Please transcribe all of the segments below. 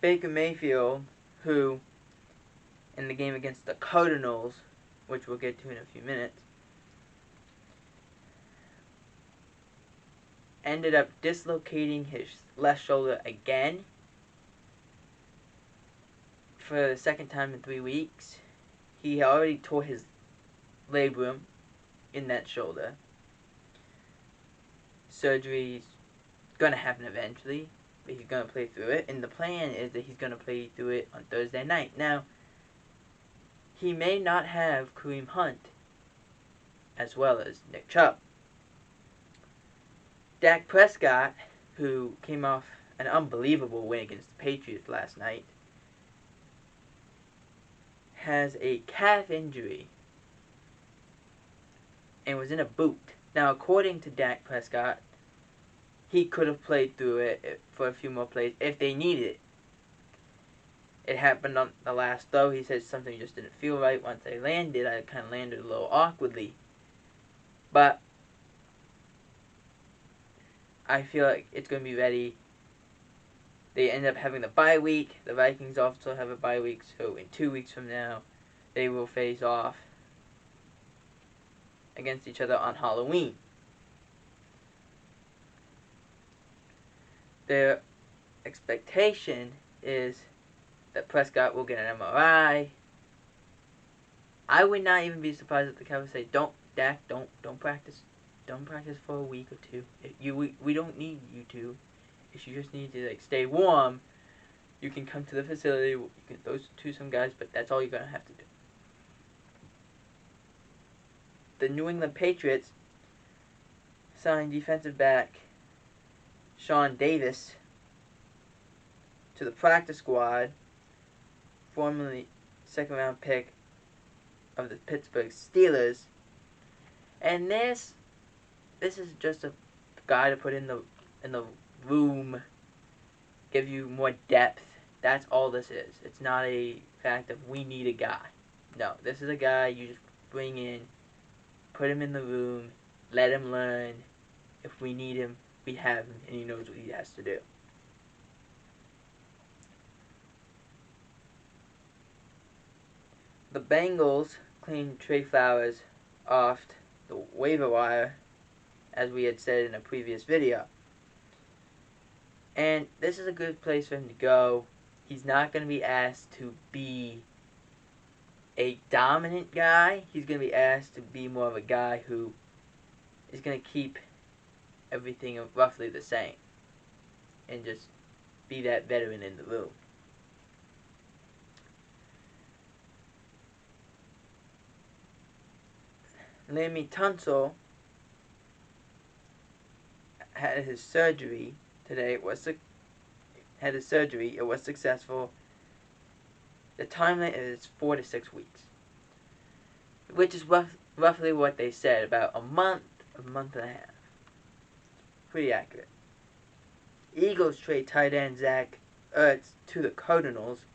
Baker Mayfield, who in the game against the Cardinals, which we'll get to in a few minutes, ended up dislocating his left shoulder again for the second time in 3 weeks. He already tore his labrum in that shoulder. Surgery's gonna happen eventually, but he's gonna play through it, and the plan is that he's gonna play through it on Thursday night. Now, he may not have Kareem Hunt as well as Nick Chubb. Dak Prescott, who came off an unbelievable win against the Patriots last night, has a calf injury and was in a boot. Now, according to Dak Prescott, he could have played through it for a few more plays if they needed it. It happened on the last throw. He said something just didn't feel right once I landed. I kind of landed a little awkwardly. But I feel like it's going to be ready. They end up having the bye week. The Vikings also have a bye week. So in 2 weeks from now, they will face off against each other on Halloween. Their expectation is that Prescott will get an MRI. I would not even be surprised if the Cowboys say, "Don't, Dak, don't practice for a week or two. We don't need you to. If you just need to stay warm, you can come to the facility. You can throw to some guys, but that's all you're gonna have to do." The New England Patriots signed defensive back Sean Davis to the practice squad, formerly second-round pick of the Pittsburgh Steelers. And this is just a guy to put in the room, give you more depth. That's all this is. It's not a fact of we need a guy. No, this is a guy you just bring in, put him in the room, let him learn. If we need him, we have him, and he knows what he has to do. The Bengals claimed Tre Flowers off the waiver wire, as we had said in a previous video. And this is a good place for him to go. He's not going to be asked to be a dominant guy. He's going to be asked to be more of a guy who is going to keep everything roughly the same and just be that veteran in the room. Larmey Tunsil had his surgery today. It was successful. The timeline is 4 to 6 weeks, which is roughly what they said, about a month and a half. Pretty accurate. Eagles trade tight end Zach Ertz to the Cardinals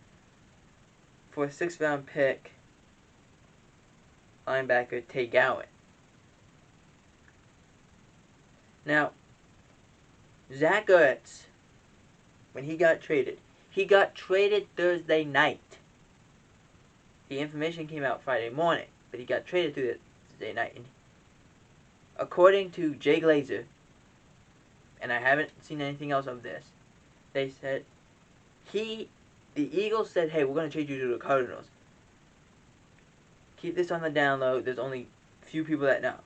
for a 6th-round pick linebacker Tay Gowan. Now, Zach Ertz, when he got traded Thursday night. The information came out Friday morning, but he got traded Thursday night. And according to Jay Glazer, and I haven't seen anything else of this, they said the Eagles said, "Hey, we're going to trade you to the Cardinals. Keep this on the down low. There's only a few people that know."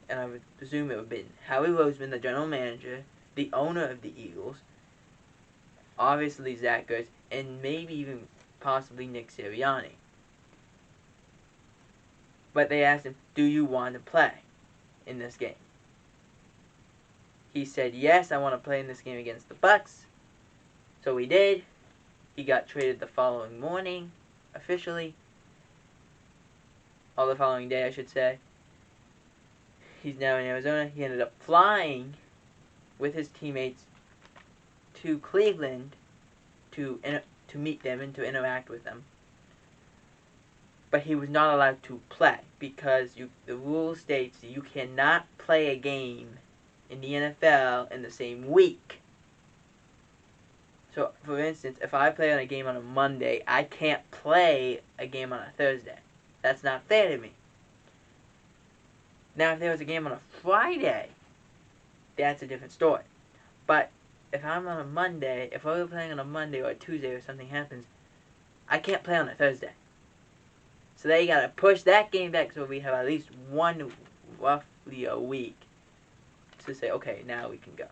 And I would presume it would have been Howie Roseman, the general manager, the owner of the Eagles, obviously Zach Ertz, and maybe even possibly Nick Sirianni. But they asked him, "Do you want to play in this game?" He said, "Yes, I want to play in this game against the Bucks." So he did. He got traded the following morning, officially. Or the following day, I should say. He's now in Arizona. He ended up flying with his teammates to Cleveland to meet them and to interact with them. But he was not allowed to play because the rule states that you cannot play a game in the NFL in the same week. So, for instance, if I play on a game on a Monday, I can't play a game on a Thursday. That's not fair to me. Now, if there was a game on a Friday, that's a different story. But if I'm on a Monday, if I were playing on a Monday or a Tuesday or something happens, I can't play on a Thursday. So they gotta push that game back so we have at least one, roughly a week, to say, okay, now we can go.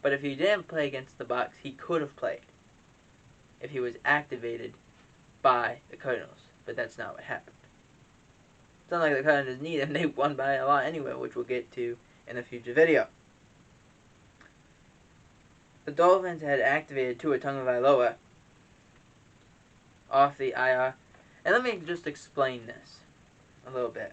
But if he didn't play against the Bucs, he could have played if he was activated by the Cardinals. But that's not what happened. It's not like the Cardinals need him. They won by a lot anyway, which we'll get to in a future video. The Dolphins had activated Tua Tagovailoa off the IR. And let me just explain this a little bit.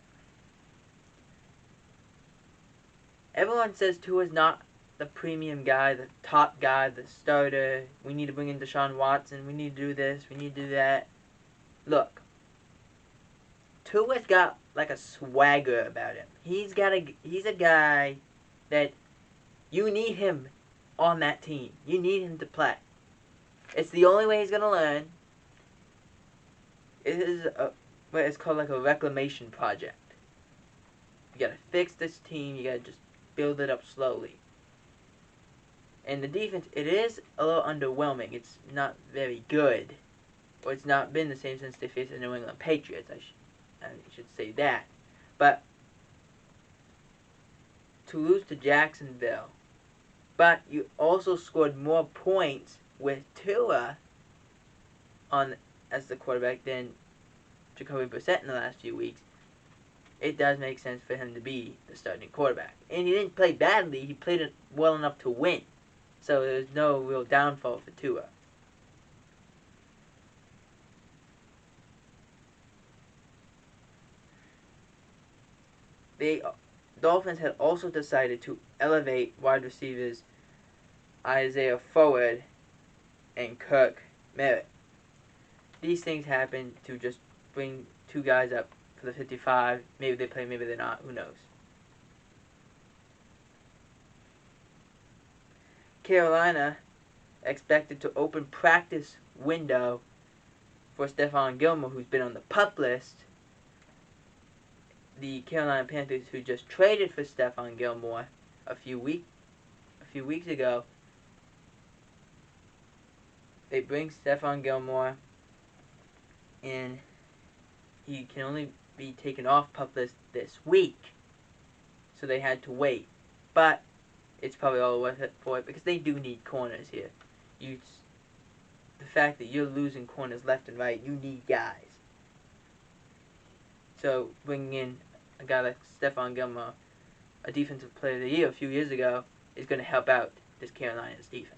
Everyone says Tua's not the premium guy, the top guy, the starter. We need to bring in Deshaun Watson. We need to do this. We need to do that. Look, Tua's got like a swagger about him. He's a guy that you need him on that team. You need him to play. It's the only way he's gonna learn. It is what it's called, like a reclamation project. You gotta fix this team. You gotta just build it up slowly. And the defense, it is a little underwhelming. It's not very good. Or it's not been the same since they faced the New England Patriots. I should say that. But to lose to Jacksonville, but you also scored more points with Tua as the quarterback than Jacoby Brissett in the last few weeks. It does make sense for him to be the starting quarterback. And he didn't play badly. He played it well enough to win. So there's no real downfall for Tua. The Dolphins had also decided to elevate wide receivers Isaiah Ford and Kirk Merritt. These things happen to just bring two guys up for the 55. Maybe they play, maybe they're not. Who knows? Carolina expected to open practice window for Stephon Gilmore, who's been on the PUP list. The Carolina Panthers, who just traded for Stephon Gilmore a few weeks ago, they bring Stephon Gilmore in. He can only be taken off PUP list this week, so they had to wait. But it's probably all worth it for it because they do need corners here. The fact that you're losing corners left and right, you need guys. So bringing in a guy like Stephon Gilmore, a defensive player of the year a few years ago, is going to help out this Carolina's defense.